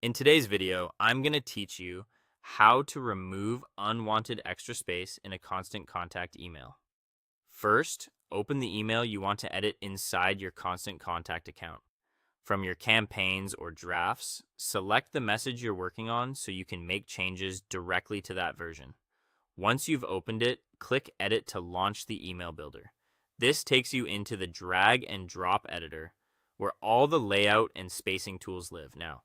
In today's video, I'm going to teach you how to remove unwanted extra space in a constant contact email. First, open the email you want to edit inside your constant contact account. From your campaigns or drafts, select the message you're working on so you can make changes directly to that version. Once you've opened it, click Edit to launch the email builder. This takes you into the drag and drop editor, where all the layout and spacing tools live. Now,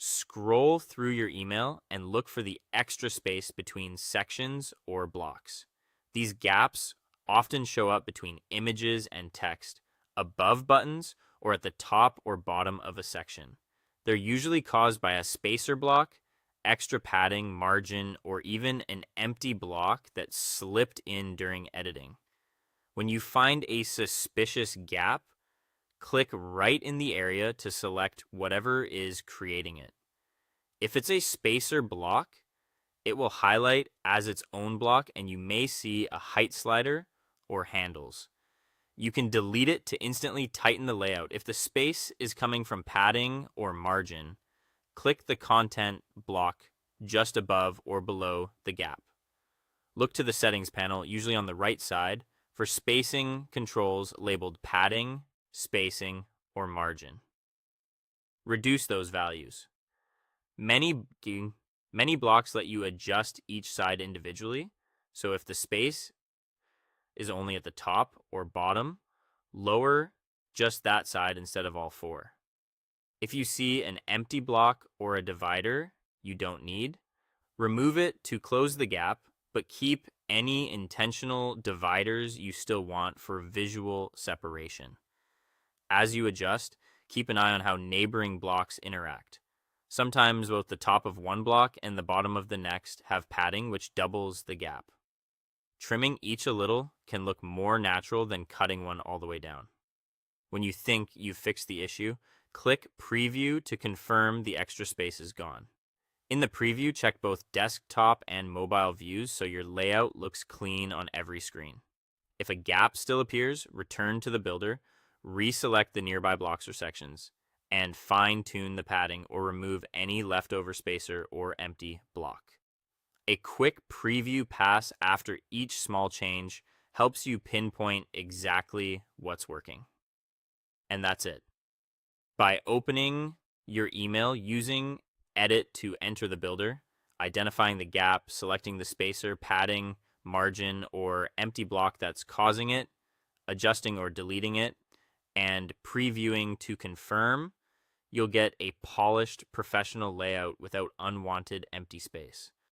scroll through your email and look for the extra space between sections or blocks. These gaps often show up between images and text, above buttons, or at the top or bottom of a section. They're usually caused by a spacer block, extra padding, margin, or even an empty block that slipped in during editing. When you find a suspicious gap, click right in the area to select whatever is creating it. If it's a spacer block, it will highlight as its own block and you may see a height slider or handles. You can delete it to instantly tighten the layout. If the space is coming from padding or margin, click the content block just above or below the gap. Look to the settings panel, usually on the right side, for spacing controls labeled padding, spacing, or margin. Reduce those values. Many blocks let you adjust each side individually, so if the space is only at the top or bottom, lower just that side instead of all four. If you see an empty block or a divider you don't need, remove it to close the gap, but keep any intentional dividers you still want for visual separation. As you adjust, keep an eye on how neighboring blocks interact. Sometimes both the top of one block and the bottom of the next have padding, which doubles the gap. Trimming each a little can look more natural than cutting one all the way down. When you think you've fixed the issue, click Preview to confirm the extra space is gone. In the preview, check both desktop and mobile views so your layout looks clean on every screen. If a gap still appears, return to the builder, reselect the nearby blocks or sections, and fine-tune the padding or remove any leftover spacer or empty block. A quick preview pass after each small change helps you pinpoint exactly what's working. And that's it. By opening your email using Edit to enter the builder, identifying the gap, selecting the spacer, padding, margin, or empty block that's causing it, adjusting or deleting it, and previewing to confirm, you'll get a polished professional layout without unwanted empty space.